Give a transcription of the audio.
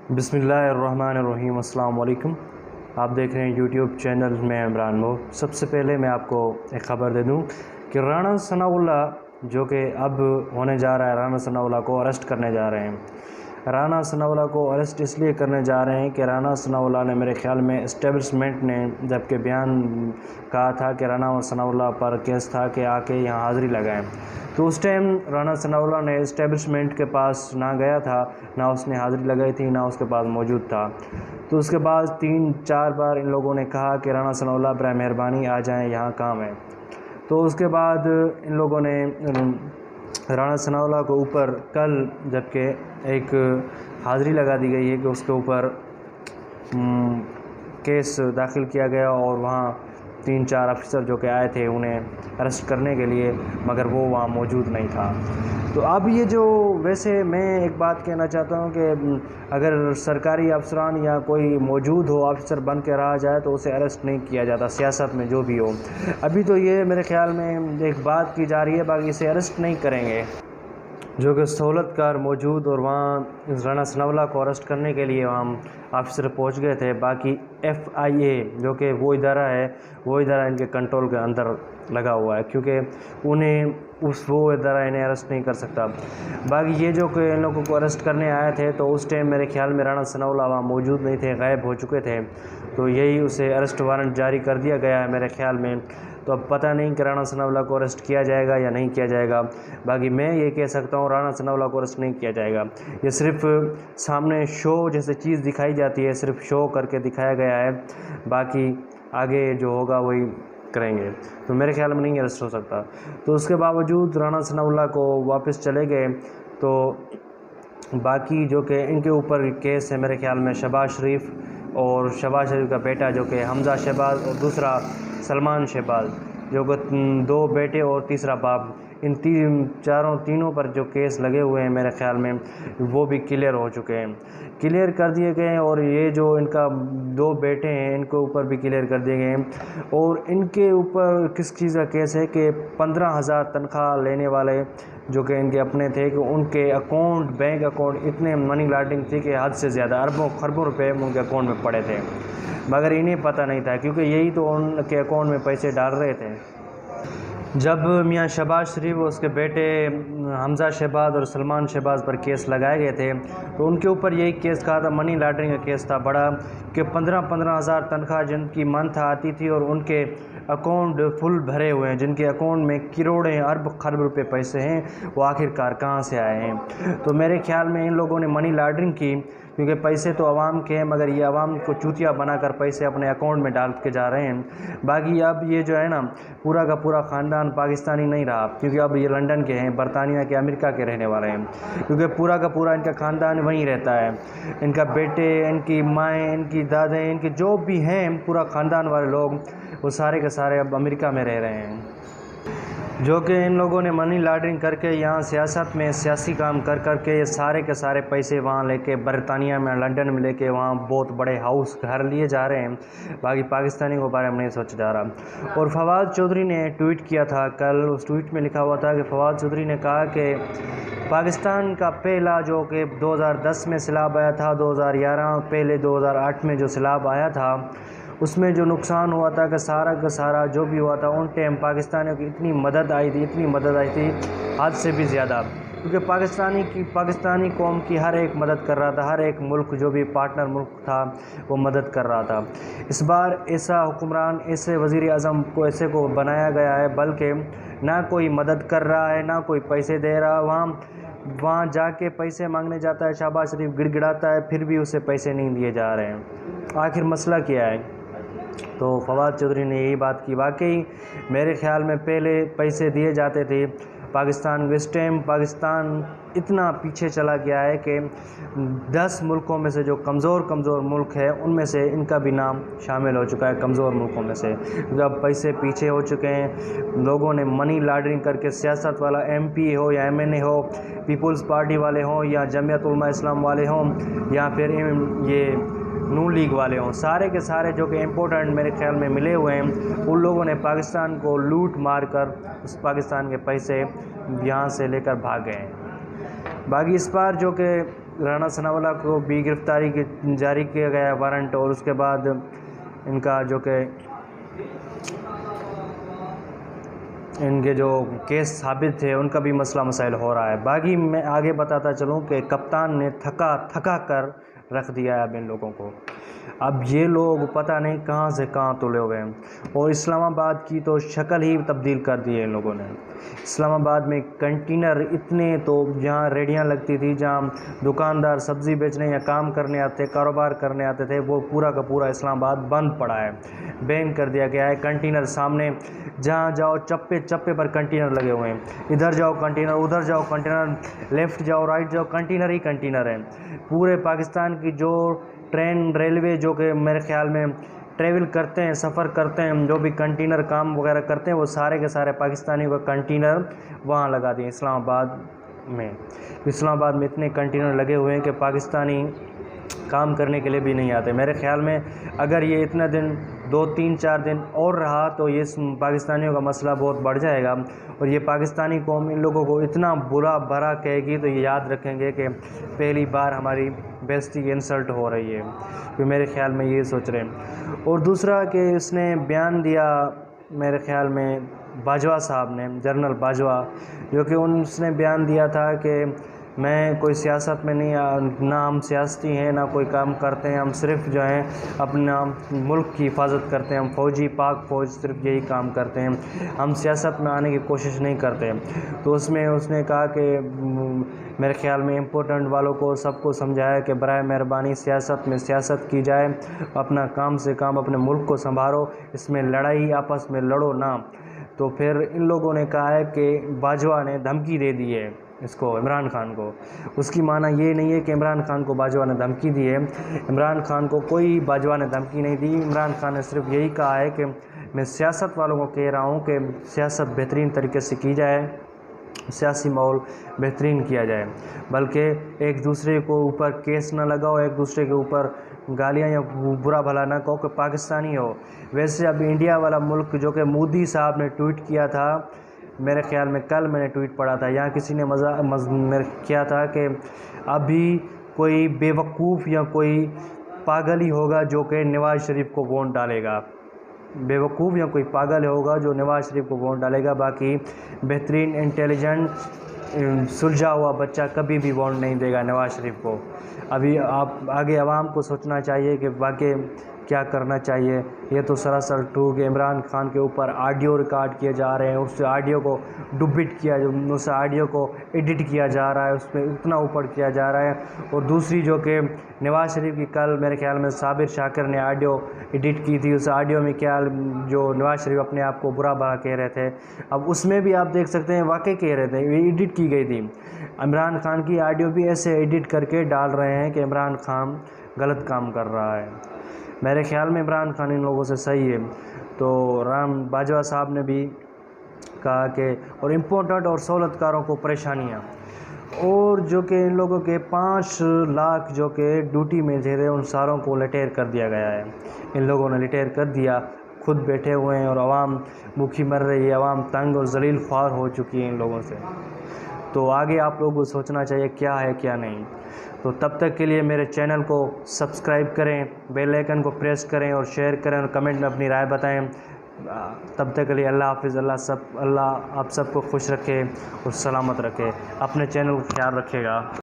بسم اللہ الرحمن الرحیم۔ السلام علیکم۔ آپ دیکھ رہے ہیں یوٹیوب چینل میں عمران مو۔ سب سے پہلے میں آپ کو ایک خبر دے دوں کہ رانا ثناء اللہ جو کہ اب ہونے جا رہا ہے، رانا ثناء اللہ کو اریسٹ کرنے جا رہے ہیں۔ رانا ثناء اللہ کو اریسٹ اس لیے کرنے جا رہے ہیں کہ رانا ثناء اللہ نے میرے خیال میں اسٹیبلشمنٹ نے جبکہ بیان کہا تھا کہ رانا ثناء اللہ پر کیس تھا کہ آ کے یہاں حاضری لگائیں، تو اس ٹائم رانا ثناء اللہ نے اسٹیبلشمنٹ کے پاس نہ گیا تھا، نہ اس نے حاضری لگائی تھی، نہ اس کے پاس موجود تھا۔ تو اس کے بعد 3-4 بار ان لوگوں نے کہا کہ رانا ثناء اللہ برائے مہربانی آ جائیں، یہاں کام ہے۔ تو اس کے بعد ان لوگوں نے رانا ثناء اللہ کو اوپر کل جبکہ ایک حاضری لگا دی گئی ہے کہ اس کے اوپر کیس داخل کیا گیا، اور وہاں 3-4 افسر جو کہ آئے تھے انہیں اریسٹ کرنے کے لیے، مگر وہ وہاں موجود نہیں تھا۔ تو اب یہ جو ویسے میں ایک بات کہنا چاہتا ہوں کہ اگر سرکاری افسران یا کوئی موجود ہو، افسر بن کے رہا جائے تو اسے اریسٹ نہیں کیا جاتا، سیاست میں جو بھی ہو۔ ابھی تو یہ میرے خیال میں ایک بات کی جا رہی ہے، باقی اسے اریسٹ نہیں کریں گے، جو کہ سہولت کار موجود، اور وہاں رانا ثناء اللہ کو اریسٹ کرنے کے لیے وہاں آفیسر پہنچ گئے تھے۔ باقی FIA جو کہ وہ ادارہ ہے، وہ ادارہ ان کے کنٹرول کے اندر لگا ہوا ہے، کیونکہ وہ ادارہ انہیں اریسٹ نہیں کر سکتا۔ باقی یہ جو کہ ان لوگوں کو اریسٹ کرنے آئے تھے، تو اس ٹائم میرے خیال میں رانا ثناء اللہ وہاں موجود نہیں تھے، غائب ہو چکے تھے، تو یہی اسے اریسٹ وارنٹ جاری کر دیا گیا ہے میرے خیال میں۔ تو اب پتہ نہیں کہ رانا ثناء اللہ کو اریسٹ کیا جائے گا یا نہیں کیا جائے گا۔ باقی میں یہ کہہ سکتا ہوں رانا ثناء اللہ کو اریسٹ نہیں کیا جائے گا، یہ صرف سامنے شو جیسے چیز دکھائی جاتی ہے، صرف شو کر کے دکھایا گیا ہے، باقی آگے جو ہوگا وہی کریں گے، تو میرے خیال میں نہیں اریسٹ ہو سکتا۔ تو اس کے باوجود رانا ثناء اللہ کو واپس چلے گئے، تو باقی جو کہ ان کے اوپر کیس ہے میرے خیال میں شہباز شریف اور شہباز شریف کا بیٹا جو کہ حمزہ شہباز، اور دوسرا سلمان شہباز، جو کہ 2 بیٹے اور تیسرا باپ، ان تینوں پر جو کیس لگے ہوئے ہیں میرے خیال میں وہ بھی کلیئر ہو چکے ہیں، کلیئر کر دیے گئے ہیں۔ اور یہ جو ان کا 2 بیٹے ہیں ان کے اوپر بھی کلیئر کر دیے گئے ہیں، اور ان کے اوپر کس چیز کا کیس ہے کہ 15,000 تنخواہ لینے والے جو کہ ان کے اپنے تھے، کہ ان کے اکاؤنٹ، بینک اکاؤنٹ اتنے منی لانڈرنگ تھی کہ حد سے زیادہ اربوں خربوں روپے ان کے اکاؤنٹ میں پڑے تھے، مگر انہیں پتہ نہیں تھا، کیونکہ یہی تو ان کے اکاؤنٹ میں پیسے ڈال رہے تھے۔ جب میاں شہباز شریف اور اس کے بیٹے حمزہ شہباز اور سلمان شہباز پر کیس لگائے گئے تھے، تو ان کے اوپر یہی کیس کہا تھا، منی لانڈرنگ کا کیس تھا بڑا، کہ 15,000 تنخواہ جن کی منتھ آتی تھی، اور ان کے اکاؤنٹ فل بھرے ہوئے ہیں، جن کے اکاؤنٹ میں کروڑیں ارب خرب روپے پیسے ہیں، وہ آخرکار کہاں سے آئے ہیں۔ تو میرے خیال میں ان لوگوں نے منی لانڈرنگ کی، کیونکہ پیسے تو عوام کے ہیں، مگر یہ عوام کو چوتیا بنا کر پیسے اپنے اکاؤنٹ میں ڈال کے جا رہے ہیں۔ باقی اب یہ جو ہے نا، پورا کا پورا خاندان پاکستانی نہیں رہا، کیونکہ اب یہ لنڈن کے ہیں، برطانیہ کے، امریکہ کے رہنے والے ہیں، کیونکہ پورا کا پورا ان کا خاندان وہیں رہتا ہے، ان کا بیٹے، ان کی مائیں، ان کی دادیں، ان کے جو بھی ہیں، پورا خاندان والے لوگ وہ سارے کے سارے اب امریکہ میں رہ رہے ہیں، جو کہ ان لوگوں نے منی لانڈرنگ کر کے یہاں سیاست میں سیاسی کام کر کے یہ سارے کے سارے پیسے وہاں لے کے برطانیہ میں، لنڈن میں لے کے وہاں بہت بڑے ہاؤس گھر لیے جا رہے ہیں۔ باقی پاکستانی کے بارے میں نہیں سوچا جا رہا۔ اور فواد چودھری نے ٹویٹ کیا تھا کل، اس ٹویٹ میں لکھا ہوا تھا کہ فواد چودھری نے کہا کہ پاکستان کا پہلا جو کہ 2010 میں سیلاب آیا تھا، 2011 پہلے 2008 میں جو سیلاب آیا تھا، اس میں جو نقصان ہوا تھا کہ سارا کا سارا جو بھی ہوا تھا، ان ٹائم پاکستانیوں کی اتنی مدد آئی تھی حد سے بھی زیادہ، کیونکہ پاکستانی قوم کی ہر ایک مدد کر رہا تھا، ہر ایک ملک جو بھی پارٹنر ملک تھا وہ مدد کر رہا تھا۔ اس بار ایسا حکمران، ایسے وزیر اعظم کو ایسے کو بنایا گیا ہے، بلکہ نہ کوئی مدد کر رہا ہے، نہ کوئی پیسے دے رہا، وہاں جا کے پیسے مانگنے جاتا ہے، شہباز شریف گڑ گڑاتا ہے، پھر بھی اسے پیسے نہیں دیے جا رہے ہیں۔ آخر مسئلہ کیا ہے؟ تو فواد چودھری نے یہی بات کی، واقعی میرے خیال میں پہلے پیسے دیے جاتے تھے پاکستان کو، اس ٹائم پاکستان اتنا پیچھے چلا گیا ہے کہ 10 ملکوں میں سے جو کمزور ملک ہے، ان میں سے ان کا بھی نام شامل ہو چکا ہے کمزور ملکوں میں سے، جب پیسے پیچھے ہو چکے ہیں، لوگوں نے منی لانڈرنگ کر کے، سیاست والا MP ہو یا MNA ہو، پیپلز پارٹی والے ہوں یا جمعیت علماء اسلام والے ہوں، یا پھر یہ نون لیگ والے ہوں، سارے کے سارے جو کہ امپورٹنٹ میرے خیال میں ملے ہوئے ہیں، ان لوگوں نے پاکستان کو لوٹ مار کر اس پاکستان کے پیسے یہاں سے لے کر بھاگ گئے ہیں۔ باقی اس بار جو کہ رانا ثناءاللہ کو بھی گرفتاری کی جاری کیا گیا وارنٹ، اور اس کے بعد ان کا جو کہ ان کے جو کیس ثابت تھے ان کا بھی مسئلہ مسائل ہو رہا ہے۔ باقی میں آگے بتاتا چلوں کہ کپتان نے تھکا کر رکھ دیا ہے اب ان لوگوں کو۔ اب یہ لوگ پتہ نہیں کہاں سے کہاں تلے ہوئے ہیں، اور اسلام آباد کی تو شکل ہی تبدیل کر دی ہے ان لوگوں نے۔ اسلام آباد میں کنٹینر اتنے، تو جہاں ریڑیاں لگتی تھی، جہاں دکاندار سبزی بیچنے یا کام کرنے آتے، کاروبار کرنے آتے تھے، وہ پورا کا پورا اسلام آباد بند پڑا ہے، بین کر دیا گیا ہے۔ کنٹینر سامنے جہاں جاؤ چپے چپے پر کنٹینر لگے ہوئے ہیں، ادھر جاؤ کنٹینر، ادھر جاؤ کنٹینر، لیفٹ جاؤ رائٹ جاؤ کنٹینر ہی کنٹینر ہیں۔ پورے پاکستان کی جو ٹرین ریلوے جو کہ میرے خیال میں ٹریول کرتے ہیں، سفر کرتے ہیں، جو بھی کنٹینر کام وغیرہ کرتے ہیں، وہ سارے کے سارے پاکستانیوں کا کنٹینر وہاں لگا دیں اسلام آباد میں۔ اسلام آباد میں اتنے کنٹینر لگے ہوئے ہیں کہ پاکستانی کام کرنے کے لیے بھی نہیں آتے۔ میرے خیال میں اگر یہ اتنا دن 2 3 4 دن اور رہا تو یہ پاکستانیوں کا مسئلہ بہت بڑھ جائے گا، اور یہ پاکستانی قوم ان لوگوں کو اتنا برا بھرا کہے گی تو یہ یاد رکھیں گے کہ پہلی بار ہماری بےعزتی انسلٹ ہو رہی ہے، تو میرے خیال میں یہ سوچ رہے ہیں۔ اور دوسرا کہ اس نے بیان دیا میرے خیال میں باجوہ صاحب نے، جنرل باجوہ، جو کہ اس نے بیان دیا تھا کہ میں کوئی سیاست میں نہیں، نہ ہم سیاستی ہیں، نہ کوئی کام کرتے ہیں، ہم صرف جو ہیں اپنا ملک کی حفاظت کرتے ہیں، ہم فوجی پاک فوج صرف یہی کام کرتے ہیں، ہم سیاست میں آنے کی کوشش نہیں کرتے۔ تو اس نے کہا کہ میرے خیال میں امپورٹنٹ والوں کو سب کو سمجھایا کہ برائے مہربانی سیاست میں سیاست کی جائے، اپنا کام سے کام، اپنے ملک کو سنبھالو، اس میں لڑائی آپس میں لڑو نہ۔ تو پھر ان لوگوں نے کہا ہے کہ باجوہ نے دھمکی دے دی ہے اس کو، عمران خان کو۔ اس کی معنی یہ نہیں ہے کہ عمران خان کو باجوہ نے دھمکی دی ہے، عمران خان کو کوئی باجوہ نے دھمکی نہیں دی۔ عمران خان نے صرف یہی کہا ہے کہ میں سیاست والوں کو کہہ رہا ہوں کہ سیاست بہترین طریقے سے کی جائے، سیاسی ماحول بہترین کیا جائے، بلکہ ایک دوسرے کو اوپر کیس نہ لگاؤ، ایک دوسرے کے اوپر گالیاں یا برا بھلا نہ کہو کہ پاکستانی ہو۔ ویسے اب انڈیا والا ملک جو کہ مودی صاحب نے ٹویٹ کیا تھا، میرے خیال میں کل میں نے ٹویٹ پڑھا تھا، یہاں کسی نے کیا تھا کہ ابھی کوئی بیوقوف یا کوئی پاگل ہی ہوگا جو کہ نواز شریف کو ووٹ ڈالے گا، بیوقوف یا کوئی پاگل ہوگا جو نواز شریف کو ووٹ ڈالے گا، باقی بہترین انٹیلیجنٹ سلجھا ہوا بچہ کبھی بھی ووٹ نہیں دے گا نواز شریف کو۔ ابھی آپ آگے عوام کو سوچنا چاہیے کہ واقعی کیا کرنا چاہیے۔ یہ تو سراسر ٹھوک ہے۔ عمران خان کے اوپر آڈیو ریکارڈ کیے جا رہے ہیں، اس آڈیو کو اس آڈیو کو ایڈٹ کیا جا رہا ہے، اس پہ اتنا اوپر کیا جا رہا ہے۔ اور دوسری جو کہ نواز شریف کی کل میرے خیال میں صابر شاکر نے آڈیو ایڈٹ کی تھی، اس آڈیو میں کیا جو نواز شریف اپنے آپ کو برا بھلا کہہ رہے تھے، اب اس میں بھی آپ دیکھ سکتے ہیں واقعی کہہ رہے تھے، یہ ایڈٹ کی گئی تھی۔ عمران خان کی آڈیو بھی ایسے ایڈٹ کر کے ڈال رہے ہیں کہ عمران خان غلط کام کر رہا ہے۔ میرے خیال میں عمران خان ان لوگوں سے صحیح ہے۔ تو باجوہ صاحب نے بھی کہا کہ اور امپورٹنٹ اور سہولت کاروں کو پریشانیاں، اور جو کہ ان لوگوں کے 5 لاکھ جو کہ ڈیوٹی میں تھے ان ساروں کو ریٹائر کر دیا گیا ہے، ان لوگوں نے ریٹائر کر دیا، خود بیٹھے ہوئے ہیں، اور عوام بھوکی مر رہی ہے، عوام تنگ اور ذلیل خوار ہو چکی ہے ان لوگوں سے۔ تو آگے آپ لوگوں کو سوچنا چاہیے کیا ہے کیا نہیں۔ تو تب تک کے لیے میرے چینل کو سبسکرائب کریں، بیل آئیکن کو پریس کریں اور شیئر کریں، اور کمنٹ میں اپنی رائے بتائیں۔ تب تک کے لیے اللہ حافظ، اللہ آپ سب کو خوش رکھے اور سلامت رکھے، اپنے چینل کا خیال رکھے گا۔